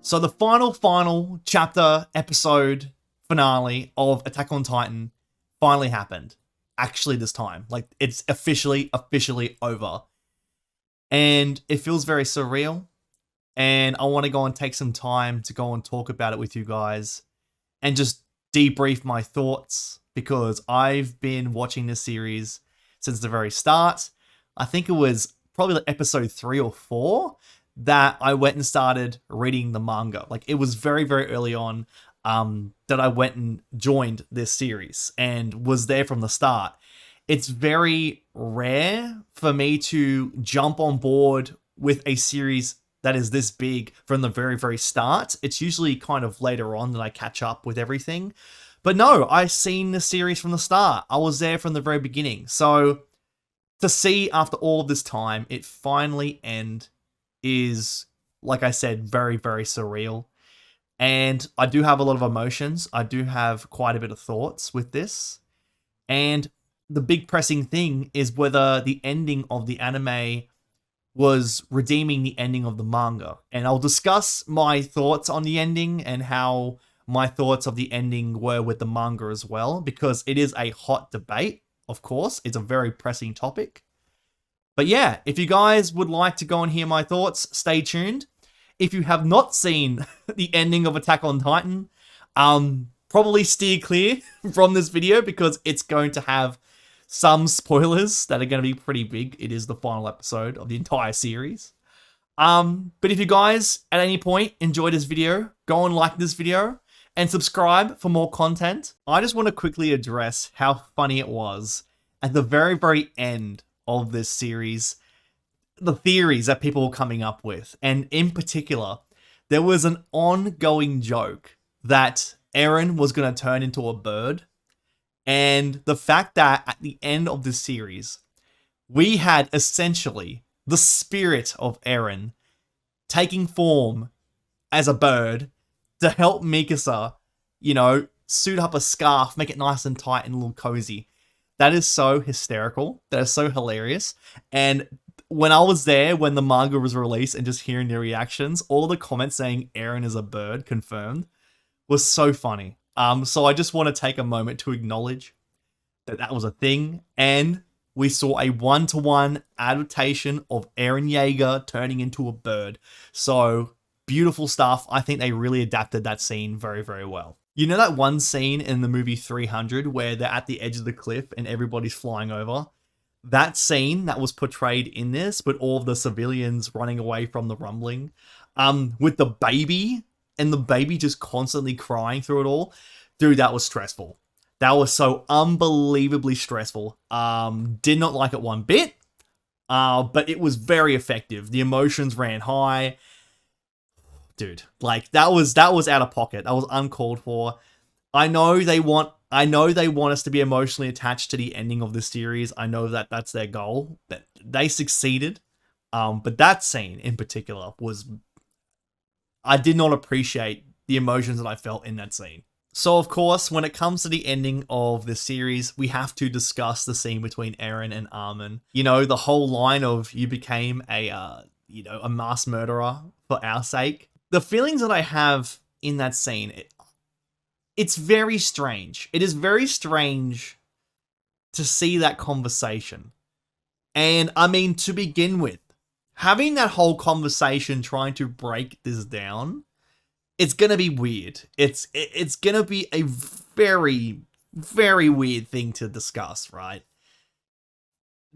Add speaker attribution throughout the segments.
Speaker 1: So the final chapter, episode, finale of Attack on Titan finally happened. Actually this time. Like, it's officially over. And it feels very surreal. And I want to go and take some time to go and talk about it with you guys. And just debrief my thoughts. Because I've been watching this series since the very start. I think it was probably like episode 3 or 4 that I went and started reading the manga. Like, it was very, very early on that I went and joined this series and was there from the start. It's very rare for me to jump on board with a series that is this big from the very, very start. It's usually kind of later on that I catch up with everything. But no, I've seen the series from the start. I was there from the very beginning. So to see after all of this time, it finally end is, like I said, very, very surreal. And I do have a lot of emotions. I do have quite a bit of thoughts with this. And the big pressing thing is whether the ending of the anime was redeeming the ending of the manga. And I'll discuss my thoughts on the ending and how my thoughts of the ending were with the manga as well, because it is a hot debate, of course. It's a very pressing topic. But yeah, if you guys would like to go and hear my thoughts, stay tuned. If you have not seen the ending of Attack on Titan, probably steer clear from this video because it's going to have some spoilers that are going to be pretty big. It is the final episode of the entire series. But if you guys at any point enjoyed this video, go and like this video and subscribe for more content. I just want to quickly address how funny it was at the very, very end of this series, the theories that people were coming up with. And in particular, there was an ongoing joke that Eren was going to turn into a bird. And the fact that at the end of this series, we had essentially the spirit of Eren taking form as a bird to help Mikasa, suit up a scarf, make it nice and tight and a little cozy. That is so hysterical. That is so hilarious. And when I was there, when the manga was released and just hearing the reactions, all the comments saying Eren is a bird, confirmed, was so funny. So I just want to take a moment to acknowledge that that was a thing. And we saw a 1-to-1 adaptation of Eren Yeager turning into a bird. So beautiful stuff. I think they really adapted that scene very, very well. You know that one scene in the movie 300 where they're at the edge of the cliff and everybody's flying over? That scene that was portrayed in this, but all of the civilians running away from the rumbling, with the baby, and the baby just constantly crying through it all. Dude, that was stressful. That was so unbelievably stressful. Did not like it one bit, but it was very effective. The emotions ran high. Dude, like that was out of pocket. That was uncalled for. I know they want us to be emotionally attached to the ending of the series. I know that that's their goal. But they succeeded. But that scene in particular was, I did not appreciate the emotions that I felt in that scene. So of course, when it comes to the ending of the series, we have to discuss the scene between Eren and Armin. The whole line of "you became a mass murderer for our sake." The feelings that I have in that scene, it's very strange. It is very strange to see that conversation. And I mean, to begin with, having that whole conversation trying to break this down, it's gonna be weird. It's gonna be a very, very weird thing to discuss, right?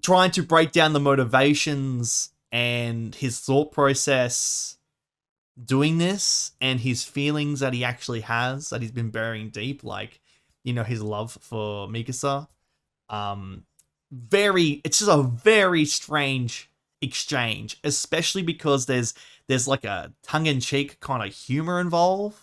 Speaker 1: Trying to break down the motivations and his thought process doing this and his feelings that he actually has, that he's been burying deep, like, his love for Mikasa. It's just a very strange exchange, especially because there's like a tongue-in-cheek kind of humor involved.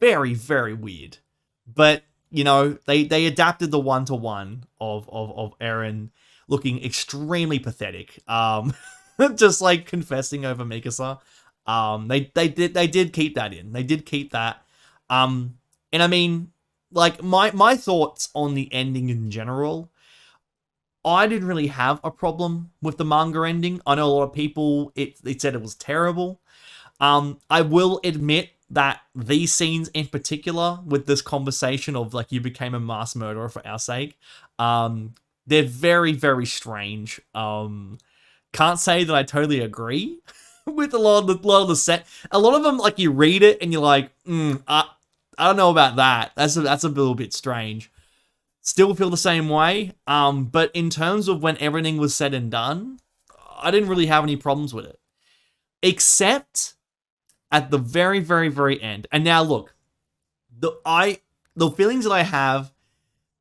Speaker 1: Very, very weird. But, they adapted the 1-to-1 of Eren looking extremely pathetic. Just like confessing over Mikasa. They did keep that in. They did keep that. And I mean, like, my thoughts on the ending in general, I didn't really have a problem with the manga ending. I know a lot of people, it said it was terrible. I will admit that these scenes in particular, with this conversation of like you became a mass murderer for our sake, they're very, very strange. Can't say that I totally agree with a lot of the set. A lot of them, like you read it and you're like, I don't know about that. That's a little bit strange. Still feel the same way. But in terms of when everything was said and done, I didn't really have any problems with it, except at the very, very, very end. And now look, the feelings that I have,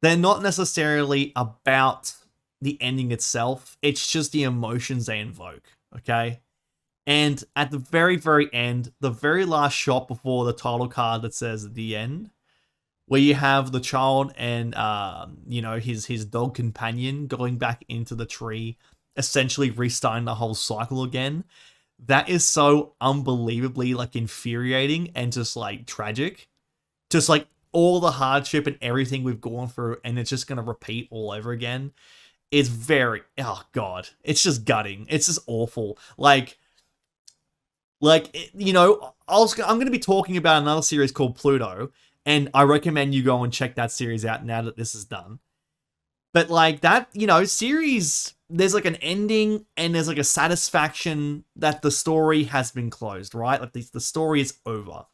Speaker 1: they're not necessarily about the ending itself. It's just the emotions they invoke, okay? And at the very, very end, the very last shot before the title card that says the end, where you have the child and, his dog companion going back into the tree, essentially restarting the whole cycle again. That is so unbelievably, like, infuriating and just, like, tragic. Just, like, all the hardship and everything we've gone through, and it's just going to repeat all over again. It's very, oh, God. It's just gutting. It's just awful. I'm going to be talking about another series called Pluto, and I recommend you go and check that series out now that this is done. But, like, that, series, there's, like, an ending and there's, like, a satisfaction that the story has been closed, right? Like, the story is over.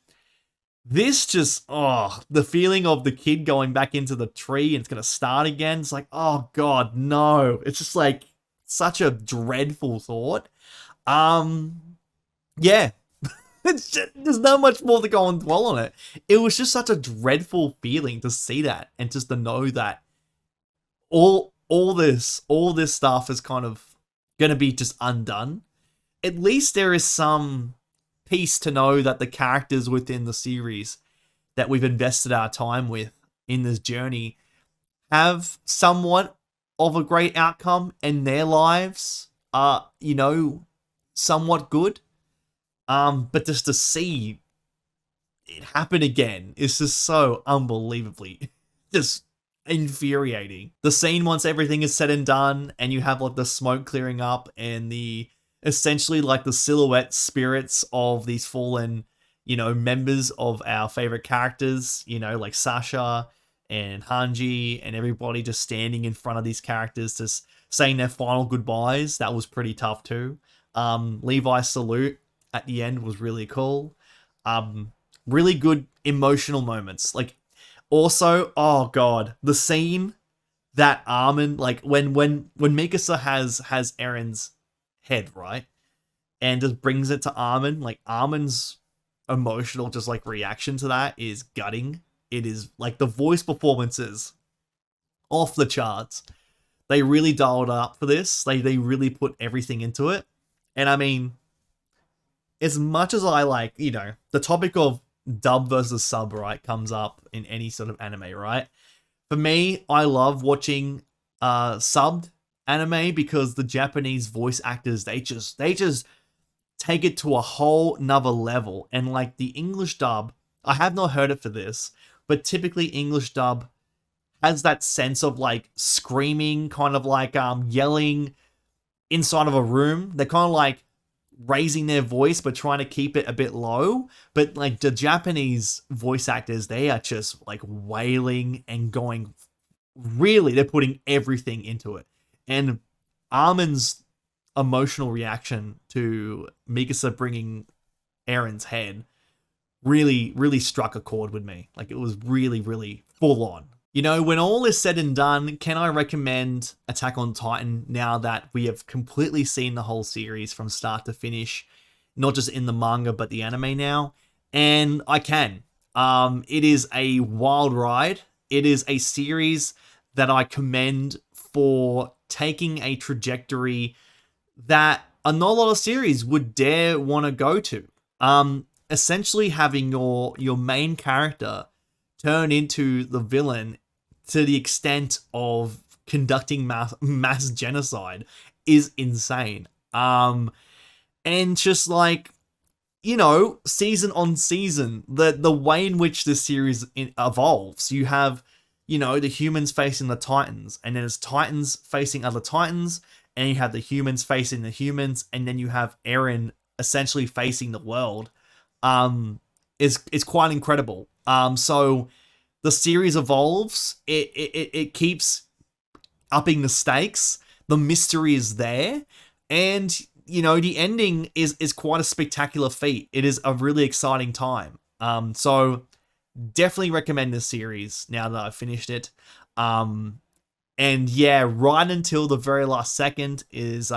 Speaker 1: This just, the feeling of the kid going back into the tree and it's going to start again. It's like, oh, God, no. It's just, like, such a dreadful thought. Yeah. There's not much more to go and dwell on it. It was just such a dreadful feeling to see that and just to know that all this stuff is kind of gonna be just undone. At least there is some peace to know that the characters within the series that we've invested our time with in this journey have somewhat of a great outcome and their lives are, somewhat good. But just to see it happen again is just so unbelievably just infuriating. The scene once everything is said and done and you have like the smoke clearing up and the essentially like the silhouette spirits of these fallen, members of our favorite characters, like Sasha and Hanji and everybody just standing in front of these characters, just saying their final goodbyes. That was pretty tough too. Levi's salute at the end was really cool. Really good emotional moments. Like, also, oh god, the scene that Armin, like when Mikasa has Eren's head, right, and just brings it to Armin, like Armin's emotional just like reaction to that is gutting. It is like the voice performances off the charts. They really dialed up for this. They really put everything into it. And I mean, as much as I like, the topic of dub versus sub, right, comes up in any sort of anime, right? For me, I love watching subbed anime because the Japanese voice actors, they just take it to a whole nother level. And like the English dub, I have not heard it for this, but typically English dub has that sense of like screaming, kind of like yelling inside of a room. They're kind of like raising their voice but trying to keep it a bit low. But like the Japanese voice actors, they are just like wailing and going, really, they're putting everything into it. And Armin's emotional reaction to Mikasa bringing Eren's head really, really struck a chord with me. Like it was really, really full on. When all is said and done, can I recommend Attack on Titan now that we have completely seen the whole series from start to finish, not just in the manga, but the anime now? And I can. It is a wild ride. It is a series that I commend for taking a trajectory that not a lot of series would dare want to go to. Essentially having your main character turn into the villain to the extent of conducting mass genocide is insane. And just like, season on season, the way in which this series evolves, you have, the humans facing the Titans, and then it's Titans facing other Titans, and you have the humans facing the humans, and then you have Eren essentially facing the world, is quite incredible. So the series evolves. It keeps upping the stakes. The mystery is there, and the ending is quite a spectacular feat. It is a really exciting time. So definitely recommend this series now that I've finished it. And yeah, right until the very last second is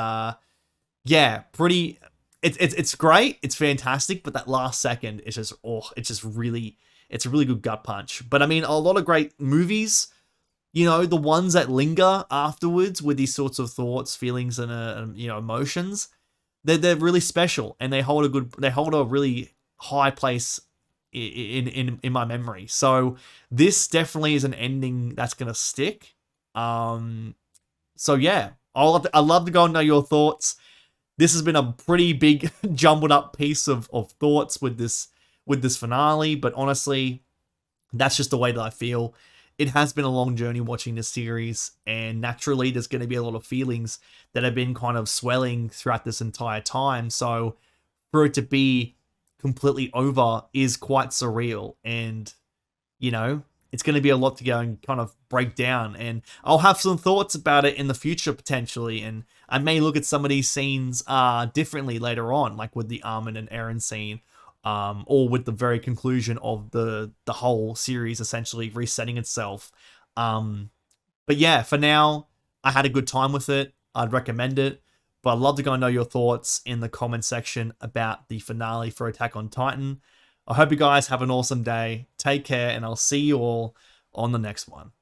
Speaker 1: pretty. It's great. It's fantastic, but that last second is just it's a really good gut punch. But I mean, a lot of great movies, the ones that linger afterwards with these sorts of thoughts, feelings, and emotions, they're really special, and they hold a really high place in my memory. So this definitely is an ending that's gonna stick. So yeah, I'd love to go and know your thoughts. This has been a pretty big jumbled up piece of thoughts with this finale, but honestly, that's just the way that I feel. It has been a long journey watching this series, and naturally there's going to be a lot of feelings that have been kind of swelling throughout this entire time. So for it to be completely over is quite surreal, and it's going to be a lot to go and kind of break down, and I'll have some thoughts about it in the future potentially, and I may look at some of these scenes differently later on, like with the Armin and Eren scene, or with the very conclusion of the whole series essentially resetting itself. But yeah, for now, I had a good time with it. I'd recommend it, but I'd love to go and know your thoughts in the comment section about the finale for Attack on Titan. I hope you guys have an awesome day. Take care, and I'll see you all on the next one.